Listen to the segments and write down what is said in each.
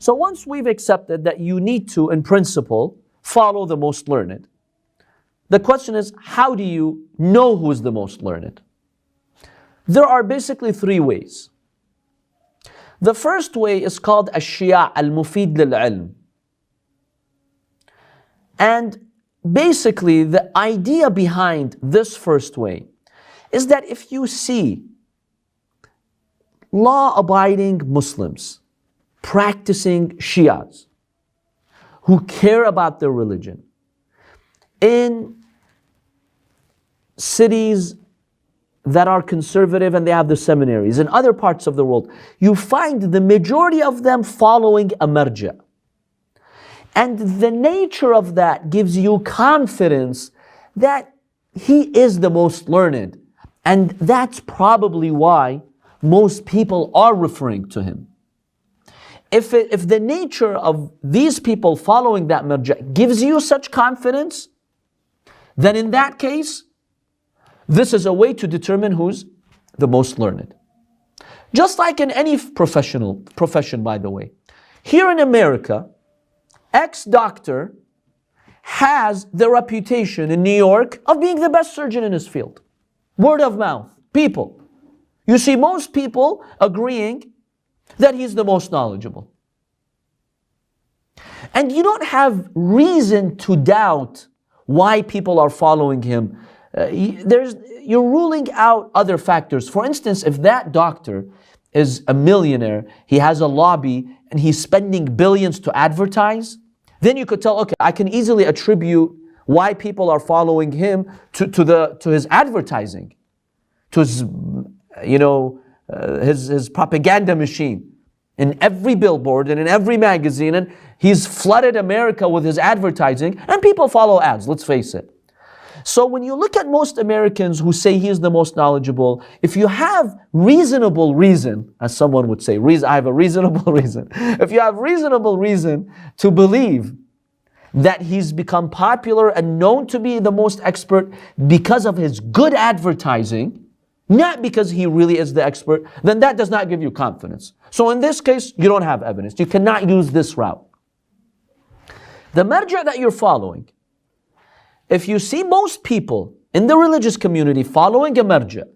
So once we've accepted that you need to, in principle, follow the most learned, the question is, how do you know who is the most learned? There are basically three ways. The first way is called al-Shia, al-Mufid lil-ilm. And basically, the idea behind this first way is that if you see law-abiding Muslims, practicing Shias, who care about their religion, in cities that are conservative and they have the seminaries, in other parts of the world, you find the majority of them following a Marja. And the nature of that gives you confidence that he is the most learned. And that's probably why most people are referring to him. If the nature of these people following that Marja gives you such confidence, then in that case, this is a way to determine who's the most learned. Just like in any profession, by the way. Here in America, ex-doctor has the reputation in New York of being the best surgeon in his field. Word of mouth, people. You see most people agreeing that he's the most knowledgeable. And you don't have reason to doubt why people are following him. You're ruling out other factors. For instance, if that doctor is a millionaire, he has a lobby, and he's spending billions to advertise, then you could tell, okay, I can easily attribute why people are following him to his advertising, to his, his propaganda machine in every billboard and in every magazine, and he's flooded America with his advertising, and people follow ads, let's face it. So when you look at most Americans who say he is the most knowledgeable, if you have reasonable reason, as someone would say, I have a reasonable reason. If you have reasonable reason to believe that he's become popular and known to be the most expert because of his good advertising, not because he really is the expert, then that does not give you confidence. So in this case, you don't have evidence. You cannot use this route. The marja that you're following, if you see most people in the religious community following a marja,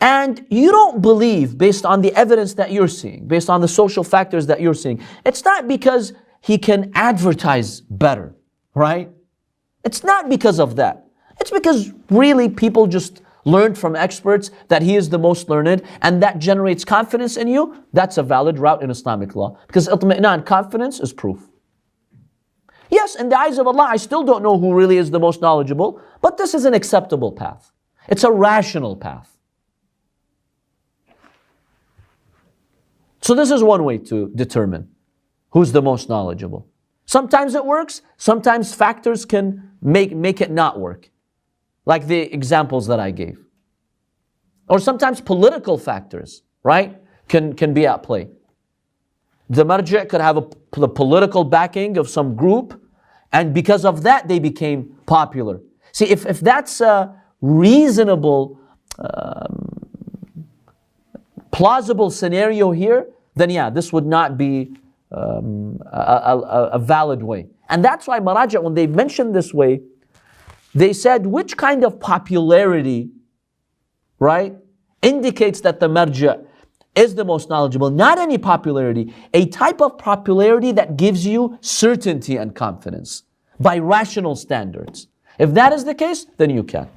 and you don't believe, based on the evidence that you're seeing, based on the social factors that you're seeing, it's not because he can advertise better, right? It's not because of that. It's because really people just learned from experts that he is the most learned, and that generates confidence in you. That's a valid route in Islamic law, because itmi'nan, confidence is proof. Yes, in the eyes of Allah, I still don't know who really is the most knowledgeable, but this is an acceptable path. It's a rational path. So this is one way to determine who's the most knowledgeable. Sometimes it works, sometimes factors can make it not work, like the examples that I gave. Or sometimes political factors, right, can be at play. The marja' could have the political backing of some group, and because of that they became popular. See, if that's a reasonable, plausible scenario here, then yeah, this would not be a valid way. And that's why Maraje, when they mentioned this way, they said which kind of popularity, right, indicates that the marja' is the most knowledgeable. Not any popularity, a type of popularity that gives you certainty and confidence by rational standards. If that is the case, then you can.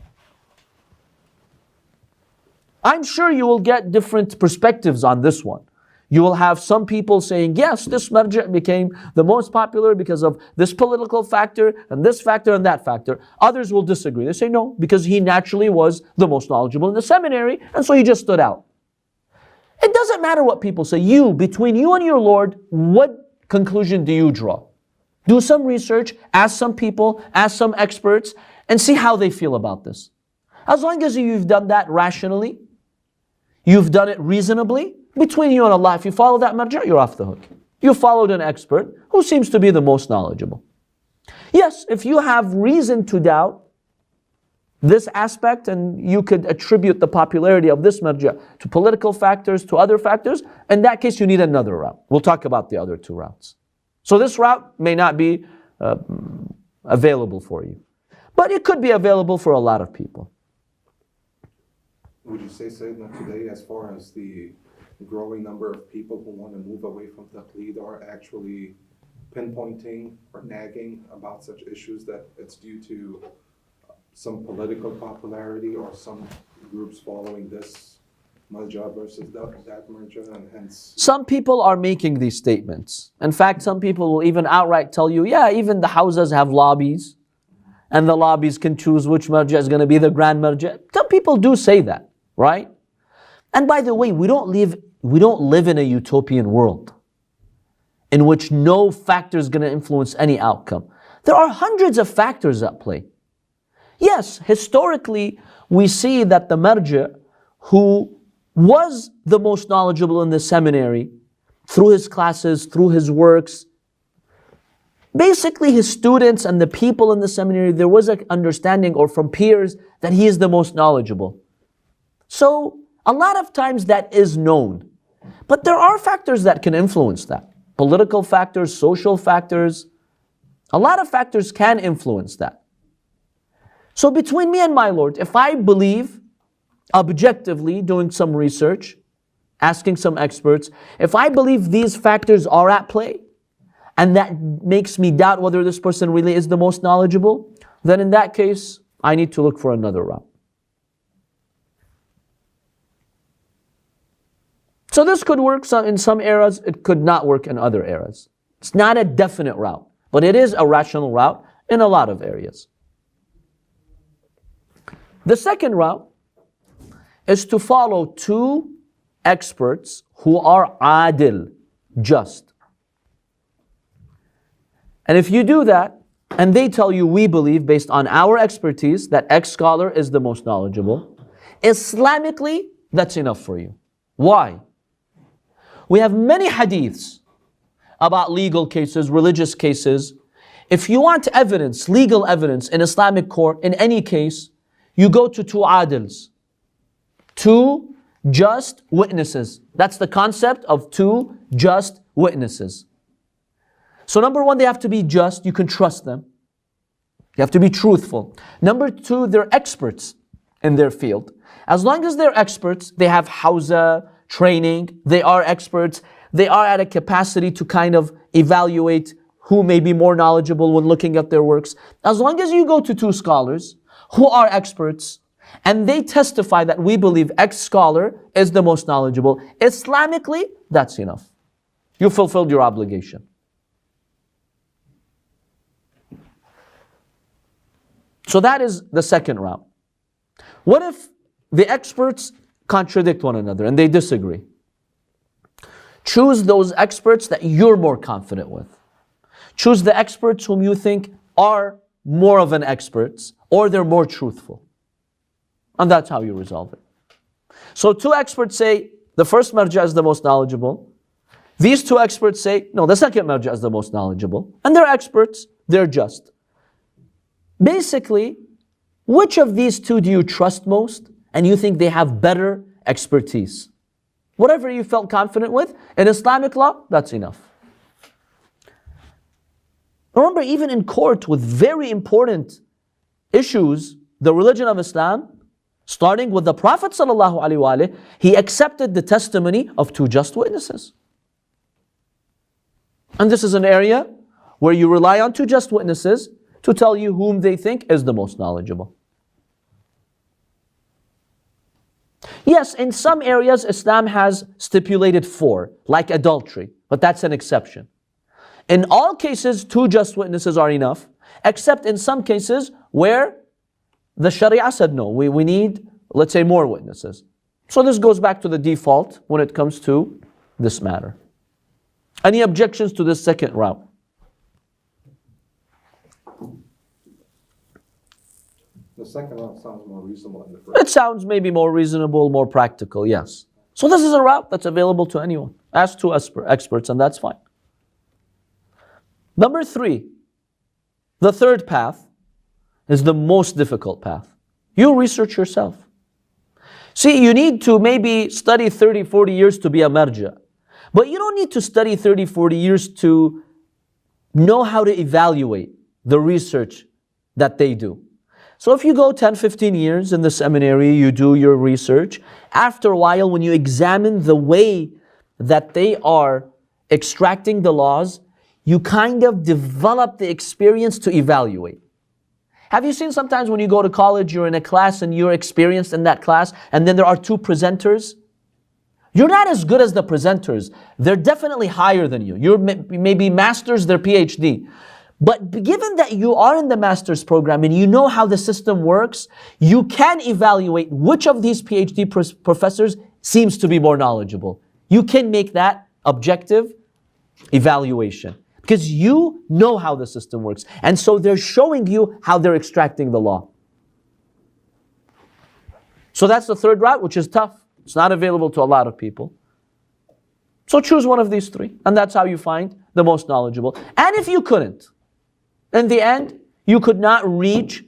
I'm sure you will get different perspectives on this one. You will have some people saying, yes, this marja' became the most popular because of this political factor and this factor and that factor. Others will disagree. They say, no, because he naturally was the most knowledgeable in the seminary, and so he just stood out. It doesn't matter what people say. Between you and your Lord, what conclusion do you draw? Do some research, ask some people, ask some experts, and see how they feel about this. As long as you've done that rationally, you've done it reasonably, between you and Allah, if you follow that marja', you're off the hook. You followed an expert who seems to be the most knowledgeable. Yes, if you have reason to doubt, this aspect, and you could attribute the popularity of this marja to political factors, to other factors. In that case, you need another route. We'll talk about the other two routes. So this route may not be available for you, but it could be available for a lot of people. Would you say, Sayyidina, today, as far as the growing number of people who want to move away from taqlid are actually pinpointing or nagging about such issues, that it's due to some political popularity or some groups following this Marja versus that Marja, and hence... Some people are making these statements. In fact, some people will even outright tell you, yeah, even the houses have lobbies, and the lobbies can choose which Marja is going to be the grand Marja. Some people do say that, right? And by the way, we don't live in a utopian world in which no factor is going to influence any outcome. There are hundreds of factors at play. Yes, historically, we see that the Marja, who was the most knowledgeable in the seminary, through his classes, through his works, basically his students and the people in the seminary, there was an understanding, or from peers, that he is the most knowledgeable. So, a lot of times that is known. But there are factors that can influence that. Political factors, social factors. A lot of factors can influence that. So between me and my Lord, if I believe, objectively, doing some research, asking some experts, if I believe these factors are at play, and that makes me doubt whether this person really is the most knowledgeable, then in that case, I need to look for another route. So this could work in some areas, it could not work in other areas. It's not a definite route, but it is a rational route in a lot of areas. The second route is to follow two experts who are adil, just. And if you do that, and they tell you, we believe based on our expertise that X scholar is the most knowledgeable, Islamically, that's enough for you. Why? We have many hadiths about legal cases, religious cases. If you want evidence, legal evidence in Islamic court, in any case, you go to two adils, two just witnesses. That's the concept of two just witnesses. So number one, they have to be just, you can trust them. You have to be truthful. Number two, they're experts in their field. As long as they're experts, they have hawza, training, they are experts, they are at a capacity to kind of evaluate who may be more knowledgeable when looking at their works. As long as you go to two scholars who are experts, and they testify that we believe X scholar is the most knowledgeable, Islamically, that's enough. You fulfilled your obligation. So that is the second route. What if the experts contradict one another and they disagree? Choose those experts that you're more confident with. Choose the experts whom you think are more of an experts, or they're more truthful. And that's how you resolve it. So two experts say, the first marja is the most knowledgeable. These two experts say, no, the second marja is the most knowledgeable. And they're experts, they're just. Basically, which of these two do you trust most, and you think they have better expertise? Whatever you felt confident with, in Islamic law, that's enough. Remember, even in court with very important issues, the religion of Islam, starting with the Prophet ﷺ, he accepted the testimony of two just witnesses. And this is an area where you rely on two just witnesses to tell you whom they think is the most knowledgeable. Yes, in some areas Islam has stipulated 4, like adultery, but that's an exception. In all cases, two just witnesses are enough, except in some cases where the Sharia said no, we need, let's say, more witnesses. So this goes back to the default when it comes to this matter. Any objections to this second route? The second route sounds more reasonable than the first. It sounds maybe more reasonable, more practical, yes. So this is a route that's available to anyone. Ask two experts and that's fine. Number 3, the third path is the most difficult path. You research yourself. See, you need to maybe study 30, 40 years to be a marja. But you don't need to study 30, 40 years to know how to evaluate the research that they do. So if you go 10, 15 years in the seminary, you do your research, after a while when you examine the way that they are extracting the laws, you kind of develop the experience to evaluate. Have you seen sometimes when you go to college, you're in a class and you're experienced in that class, and then there are two presenters? You're not as good as the presenters. They're definitely higher than you. You're maybe masters, they're PhD. But given that you are in the master's program and you know how the system works, you can evaluate which of these PhD professors seems to be more knowledgeable. You can make that objective evaluation because you know how the system works. And so they're showing you how they're extracting the law. So that's the third route, which is tough. It's not available to a lot of people. So choose one of these three, and that's how you find the most knowledgeable. And if you couldn't, in the end, you could not reach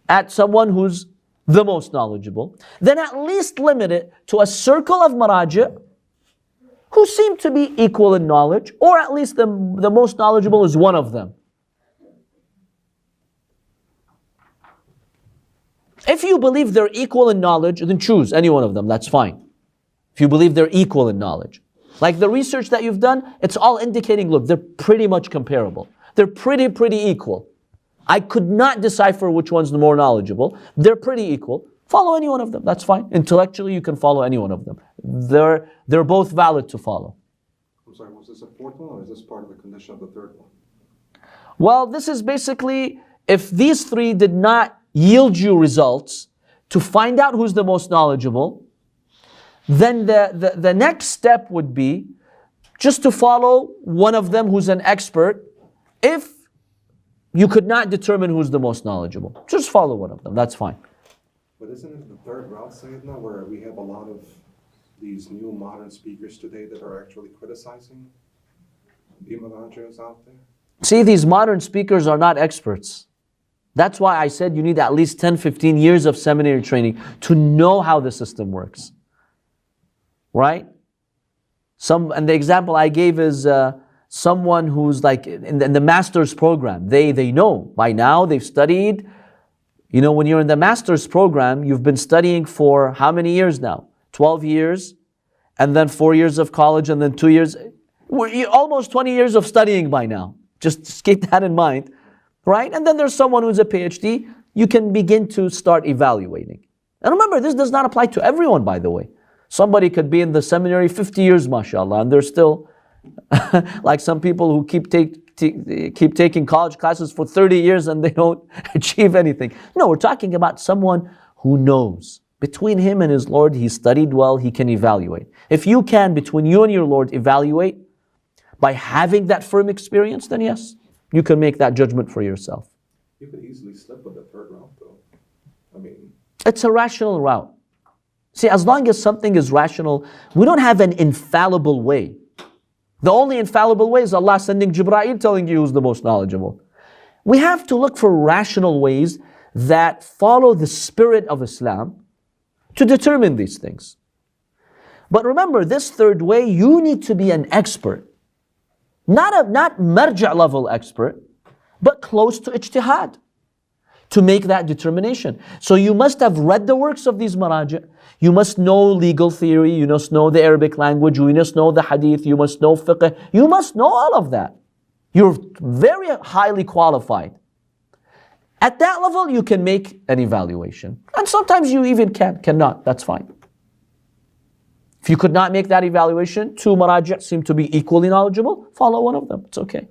at someone who's the most knowledgeable, then at least limit it to a circle of Maraje who seem to be equal in knowledge, or at least the most knowledgeable is one of them. If you believe they're equal in knowledge, then choose any one of them, that's fine. If you believe they're equal in knowledge. Like the research that you've done, it's all indicating, look, they're pretty much comparable. They're pretty equal. I could not decipher which one's the more knowledgeable. They're pretty equal. Follow any one of them, that's fine. Intellectually, you can follow any one of them. They're both valid to follow. I'm sorry, was this a fourth one or is this part of the condition of the third one? Well, this is basically, if these three did not yield you results to find out who's the most knowledgeable, then the next step would be just to follow one of them who's an expert. If you could not determine who's the most knowledgeable, just follow one of them, that's fine. But isn't it the third route, Sayyidina, where we have a lot of these new modern speakers today that are actually criticizing the Marajes out there? See, these modern speakers are not experts. That's why I said you need at least 10, 15 years of seminary training to know how the system works. Right? And the example I gave is someone who's like in the master's program. They know by now, they've studied. You know, when you're in the master's program, you've been studying for how many years now? 12 years, and then 4 years of college, and then 2 years. Almost 20 years of studying by now. Just keep that in mind, right? And then there's someone who's a PhD. You can begin to start evaluating. And remember, this does not apply to everyone, by the way. Somebody could be in the seminary 50 years, mashallah, and they're still like some people who keep taking college classes for 30 years and they don't achieve anything. No, we're talking about someone who knows. Between him and his Lord, he studied well, he can evaluate. If you can, between you and your Lord, evaluate by having that firm experience, then yes, you can make that judgment for yourself. You could easily slip with the third route, though. I mean, it's a rational route. See, as long as something is rational, we don't have an infallible way. The only infallible way is Allah sending Jibreel telling you who's the most knowledgeable. We have to look for rational ways that follow the spirit of Islam to determine these things. But remember, this third way, you need to be an expert. Not marja level expert, but close to ijtihad to make that determination. So you must have read the works of these Maraje. You must know legal theory, you must know the Arabic language, you must know the hadith, you must know fiqh, you must know all of that. You're very highly qualified. At that level, you can make an evaluation. And sometimes you even cannot, that's fine. If you could not make that evaluation, two Maraji seem to be equally knowledgeable, follow one of them, it's okay.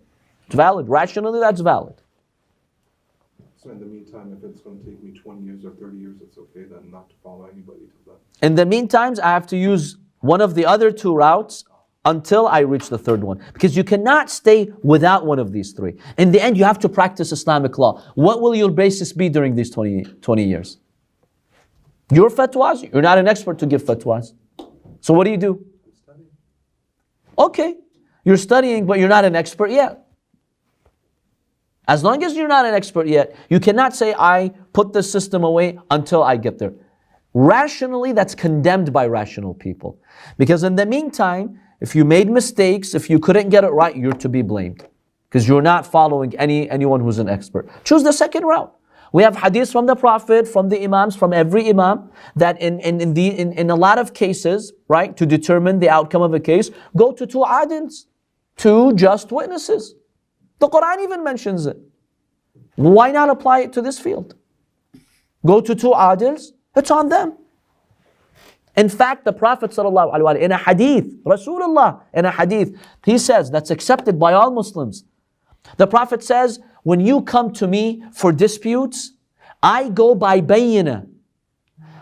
It's valid, rationally that's valid. So in the meantime, if it's going to take me 20 years or 30 years, it's okay then not to follow anybody to that. In the meantime, I have to use one of the other two routes until I reach the third one. Because you cannot stay without one of these three. In the end, you have to practice Islamic law. What will your basis be during these 20 years? Your fatwas? You're not an expert to give fatwas. So what do you do? Okay, you're studying, but you're not an expert yet. As long as you're not an expert yet, you cannot say, I put the system away until I get there. Rationally, that's condemned by rational people. Because in the meantime, if you made mistakes, if you couldn't get it right, you're to be blamed. Because you're not following anyone who's an expert. Choose the second route. We have hadiths from the Prophet, from the Imams, from every Imam, that in a lot of cases, right, to determine the outcome of a case, go to two adils, two just witnesses. The Quran even mentions it. Why not apply it to this field? Go to two adils, it's on them. In fact, the Prophet ﷺ, in a hadith, Rasulullah, in a hadith, he says, that's accepted by all Muslims. The Prophet says, when you come to me for disputes, I go by bayyina.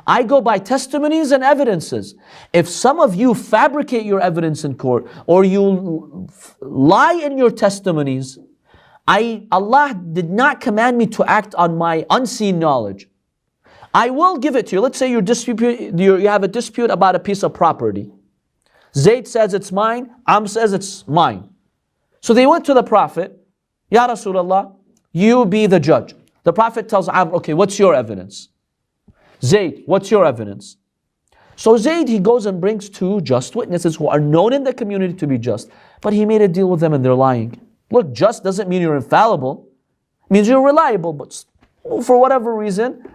I go by testimonies and evidences. If some of you fabricate your evidence in court, or you lie in your testimonies, Allah did not command me to act on my unseen knowledge. I will give it to you. Let's say you have a dispute about a piece of property. Zayd says it's mine, Amr says it's mine. So they went to the Prophet, Ya Rasulullah, you be the judge. The Prophet tells Amr, okay, what's your evidence? Zayd, what's your evidence? So Zayd, he goes and brings two just witnesses who are known in the community to be just, but he made a deal with them and they're lying. Look, just doesn't mean you're infallible. It means you're reliable, but for whatever reason,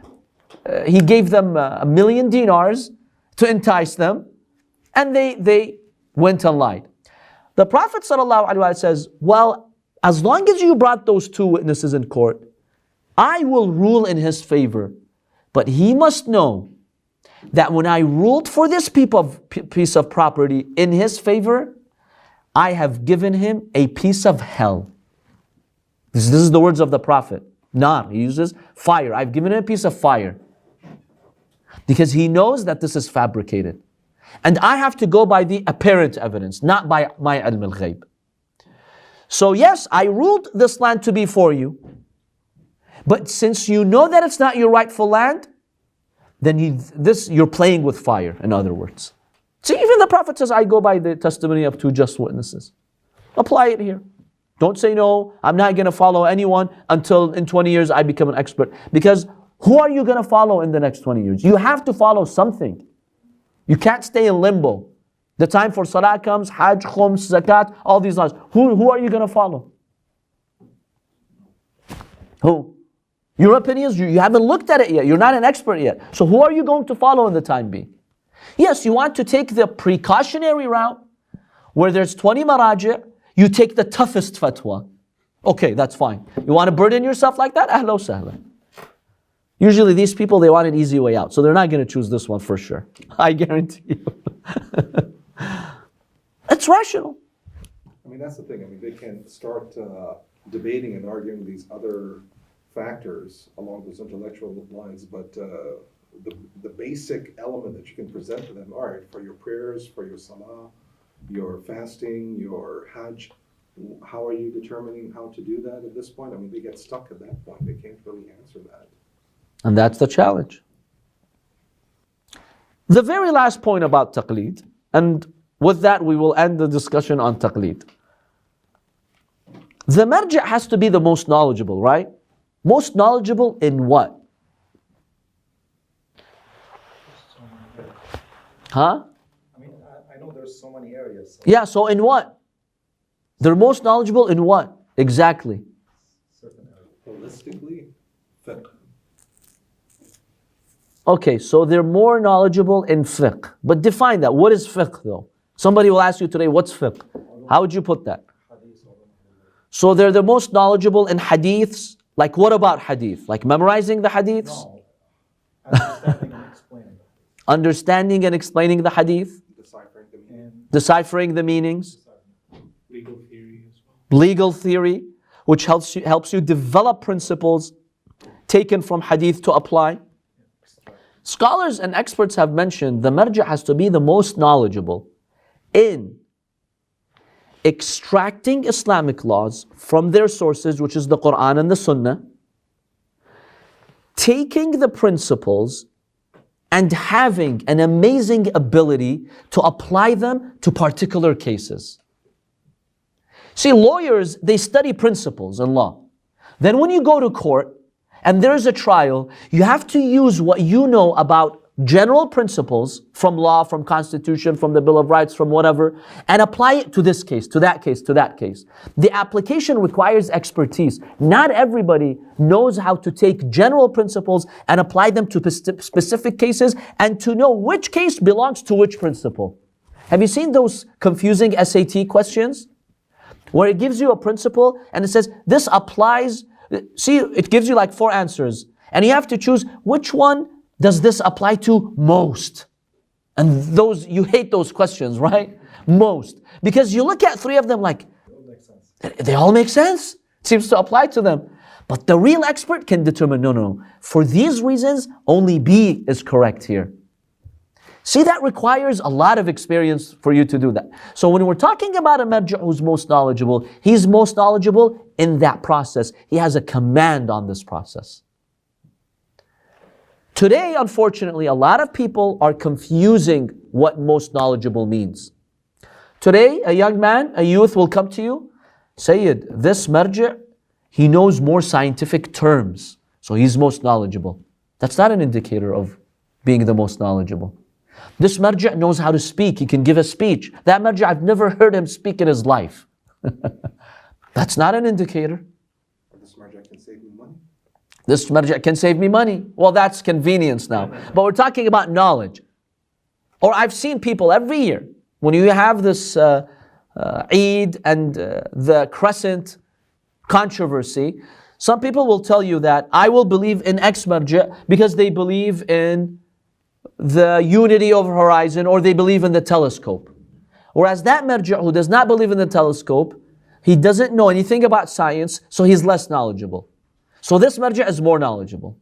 he gave them 1,000,000 dinars to entice them, and they went and lied. The Prophet ﷺ says, well, as long as you brought those two witnesses in court, I will rule in his favor. But he must know that when I ruled for this piece of property in his favor, I have given him a piece of hell. This is the words of the Prophet. Nar, he uses fire. I've given him a piece of fire. Because he knows that this is fabricated. And I have to go by the apparent evidence, not by my ilm al-ghayb. So yes, I ruled this land to be for you. But since you know that it's not your rightful land, then you're playing with fire, in other words. See, even the Prophet says, I go by the testimony of two just witnesses. Apply it here. Don't say, no, I'm not going to follow anyone until in 20 years I become an expert. Because who are you going to follow in the next 20 years? You have to follow something. You can't stay in limbo. The time for salah comes, hajj, khums, zakat, all these laws. Who are you going to follow? Who? Your opinions, you haven't looked at it yet. You're not an expert yet. So who are you going to follow in the time being? Yes, you want to take the precautionary route where there's 20 Maraje, you take the toughest fatwa. Okay, that's fine. You want to burden yourself like that? Ahla wa sahla. Usually these people, they want an easy way out. So they're not going to choose this one for sure. I guarantee you. It's rational. I mean, that's the thing. I mean, they can start debating and arguing these other factors along those intellectual lines, but the basic element that you can present to them, all right, for your prayers, for your salah, your fasting, your hajj, how are you determining how to do that at this point? I mean, they get stuck at that point. They can't really answer that. And that's the challenge. The very last point about taqlid, and with that we will end the discussion on taqlid. The marja has to be the most knowledgeable, right? Most knowledgeable in what? Huh? I mean, I know there's so many areas. So Yeah, so in what? They're most knowledgeable in what? Exactly. certain areas. Holistically, fiqh. Okay, so they're more knowledgeable in fiqh. But define that. What is fiqh though? Somebody will ask you today, what's fiqh? How would you put that? So they're the most knowledgeable in hadiths. Like what about hadith? Like memorizing the hadiths? No, understanding and explaining. Understanding and explaining the hadith? Deciphering the meaning. And Deciphering the meanings? Legal theory as well. Legal theory, which helps you develop principles taken from hadith to apply. Scholars and experts have mentioned the marja has to be the most knowledgeable in extracting Islamic laws from their sources, which is the Quran and the Sunnah, taking the principles and having an amazing ability to apply them to particular cases. See, lawyers, they study principles in law. Then when you go to court and there's a trial, you have to use what you know about general principles from law, from constitution, from the Bill of Rights, from whatever, and apply it to this case, to that case, to that case. The application requires expertise. Not everybody knows how to take general principles and apply them to specific cases and to know which case belongs to which principle. Have you seen those confusing SAT questions? Where it gives you a principle and it says, this applies, see, it gives you like 4 answers. And you have to choose which one does this apply to most? And those, you hate those questions, right? Most. Because you look at 3 of them like, they all make sense. It seems to apply to them. But the real expert can determine, no. For these reasons, only B is correct here. See, that requires a lot of experience for you to do that. So when we're talking about a marja who's most knowledgeable, he's most knowledgeable in that process. He has a command on this process. Today, unfortunately, a lot of people are confusing what most knowledgeable means. Today, a young man, a youth will come to you, Sayyid, this marja, he knows more scientific terms, so he's most knowledgeable. That's not an indicator of being the most knowledgeable. This marja knows how to speak, he can give a speech. That marja, I've never heard him speak in his life. That's not an indicator. This marja can save me money. This marja can save me money. Well, that's convenience now. But we're talking about knowledge. Or I've seen people every year, when you have this Eid and the crescent controversy, some people will tell you that I will believe in X marja because they believe in the unity of horizon or they believe in the telescope. Whereas that marja who does not believe in the telescope, he doesn't know anything about science, so he's less knowledgeable. So this marja is more knowledgeable.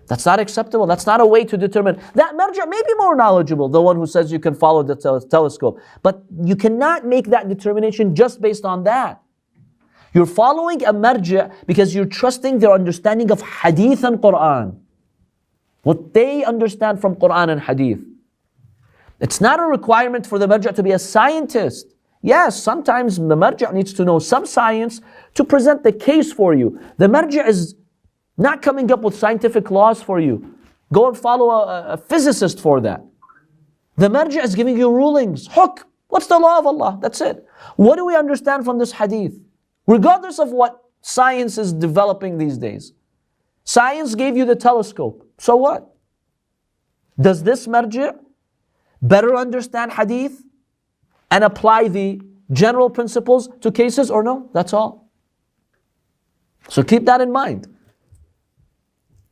That's not acceptable. That's not a way to determine. That marja may be more knowledgeable, the one who says you can follow the telescope. But you cannot make that determination just based on that. You're following a marja because you're trusting their understanding of hadith and Quran. What they understand from Quran and hadith. It's not a requirement for the marja to be a scientist. Yes, sometimes the marja needs to know some science to present the case for you. The marja is not coming up with scientific laws for you. Go and follow a physicist for that. The marja is giving you rulings. Hukm. What's the law of Allah? That's it. What do we understand from this hadith? Regardless of what science is developing these days. Science gave you the telescope. So what? Does this marja better understand hadith and apply the general principles to cases or no? That's all. So keep that in mind.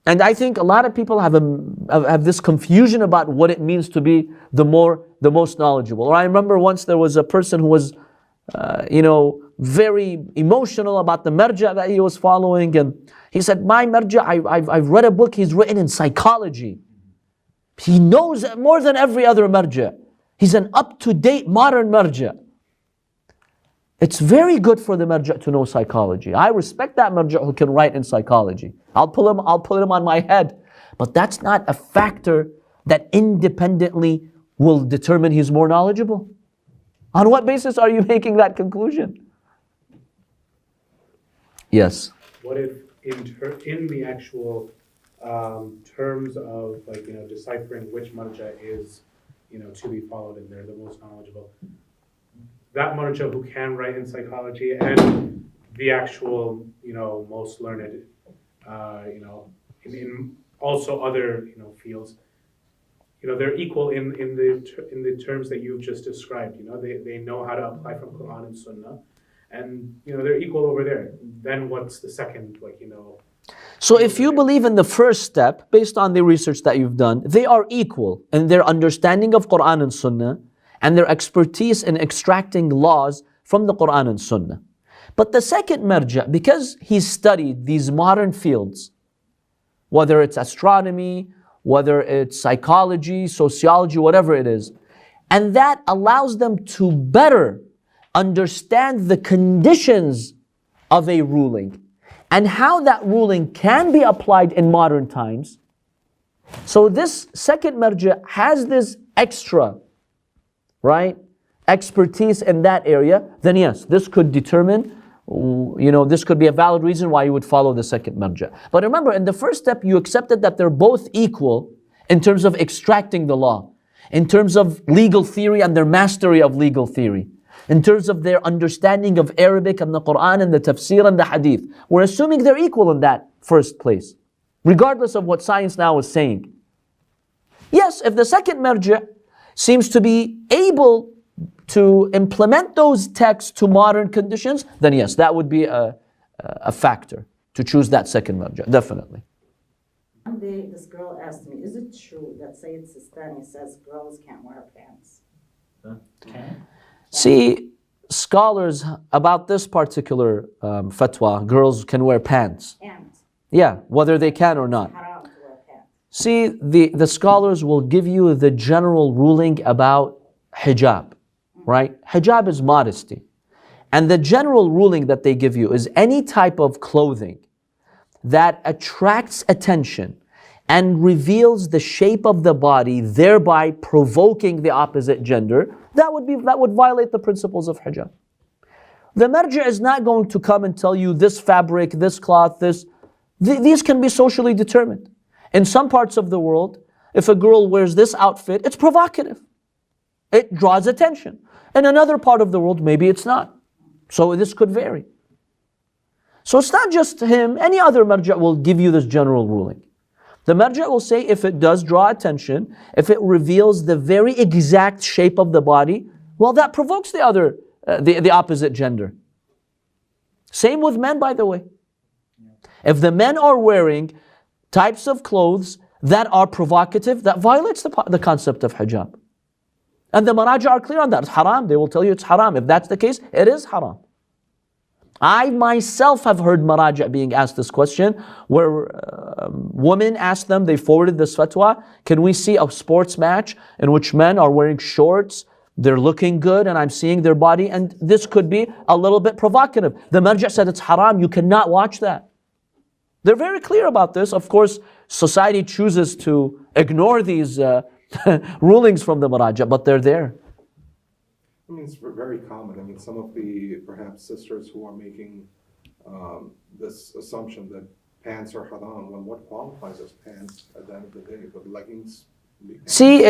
And I think a lot of people have this confusion about what it means to be the most knowledgeable. Or I remember once there was a person who was, very emotional about the marja that he was following, and he said, my marja, I've read a book he's written in psychology. He knows more than every other marja. He's an up-to-date modern marja. It's very good for the marja to know psychology. I respect that marja who can write in psychology. I'll put him on my head. But that's not a factor that independently will determine he's more knowledgeable. On what basis are you making that conclusion? Yes. What if in the actual terms of deciphering which marja is to be followed and they're the most knowledgeable, that marja who can write in psychology and the actual most learned in also other fields, they're equal in the terms that you've just described. They know how to apply from Quran and Sunnah, and they're equal over there. Then what's the second So if you believe in the first step, based on the research that you've done, they are equal in their understanding of Quran and Sunnah and their expertise in extracting laws from the Quran and Sunnah. But the second marja, because he's studied these modern fields, whether it's astronomy, whether it's psychology, sociology, whatever it is, and that allows them to better understand the conditions of a ruling and how that ruling can be applied in modern times. So this second marja has this extra, expertise in that area. Then yes, this could determine this could be a valid reason why you would follow the second marja. But remember, in the first step, you accepted that they're both equal in terms of extracting the law, in terms of legal theory and their mastery of legal theory, in terms of their understanding of Arabic and the Quran and the tafsir and the hadith. We're assuming they're equal in that first place, regardless of what science now is saying. Yes, if the second marja seems to be able to implement those texts to modern conditions, then yes, that would be a factor to choose that second marja, definitely. One day, this girl asked me, is it true that Sayed Sistani says girls can't wear pants? See, scholars about this particular fatwa, girls can wear pants. Pants. Yeah, whether they can or not. Haram to wear pants. See, the scholars will give you the general ruling about hijab, right? Hijab is modesty. And the general ruling that they give you is any type of clothing that attracts attention and reveals the shape of the body, thereby provoking the opposite gender, that would violate the principles of hijab. The marja is not going to come and tell you this fabric, this cloth, these can be socially determined. In some parts of the world, if a girl wears this outfit, it's provocative. It draws attention. In another part of the world, maybe it's not. So this could vary. So it's not just him, any other marja will give you this general ruling. The marja will say if it does draw attention, if it reveals the very exact shape of the body, well, that provokes the opposite gender. Same with men, by the way. If the men are wearing types of clothes that are provocative, that violates the concept of hijab. And the Maraje are clear on that. It's haram. They will tell you it's haram. If that's the case, it is haram. I myself have heard Maraje being asked this question, where women asked them, they forwarded this fatwa, can we see a sports match in which men are wearing shorts, they're looking good, and I'm seeing their body, and this could be a little bit provocative. The Marja said it's haram, you cannot watch that. They're very clear about this. Of course, society chooses to ignore these rulings from the Maraja, but they're there. I mean, it's very common. I mean, some of the perhaps sisters who are making this assumption that pants are haram, when what qualifies as pants at the end of the day? But leggings? See,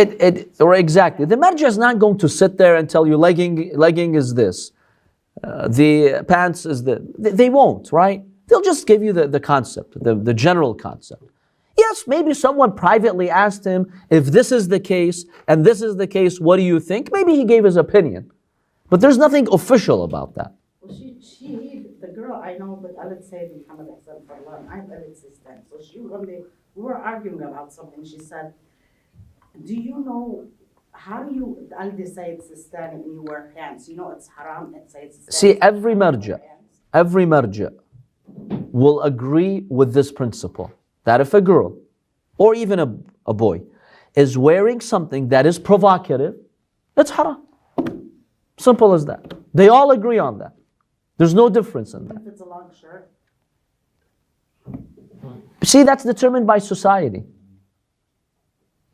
or exactly. The Marja is not going to sit there and tell you legging is this, the pants is the. They won't, right? They'll just give you the concept, the general concept. Yes, maybe someone privately asked him, if this is the case, and this is the case, what do you think? Maybe he gave his opinion. But there's nothing official about that. Well, the girl I know, but Sayed Muhammad Baqer Qazwini, I'm Sistani. So we were arguing about something. She said, do you know, how do you Sayed Sistani and you wear pants? You know it's haram at Sayed Sistani. See, every marja will agree with this principle, that if a girl, or even a boy, is wearing something that is provocative, it's haram. Simple as that. They all agree on that. There's no difference in that. If it's a long shirt. See, that's determined by society.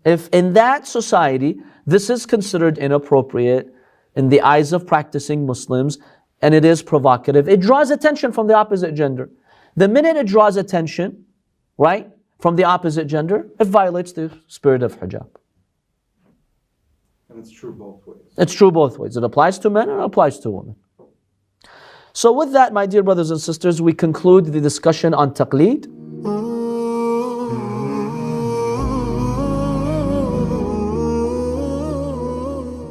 If in that society, this is considered inappropriate in the eyes of practicing Muslims, and it is provocative, it draws attention from the opposite gender. The minute it draws attention, right, from the opposite gender, it violates the spirit of hijab. And it's true both ways. It's true both ways. It applies to men and it applies to women. So with that, my dear brothers and sisters, we conclude the discussion on taqlid.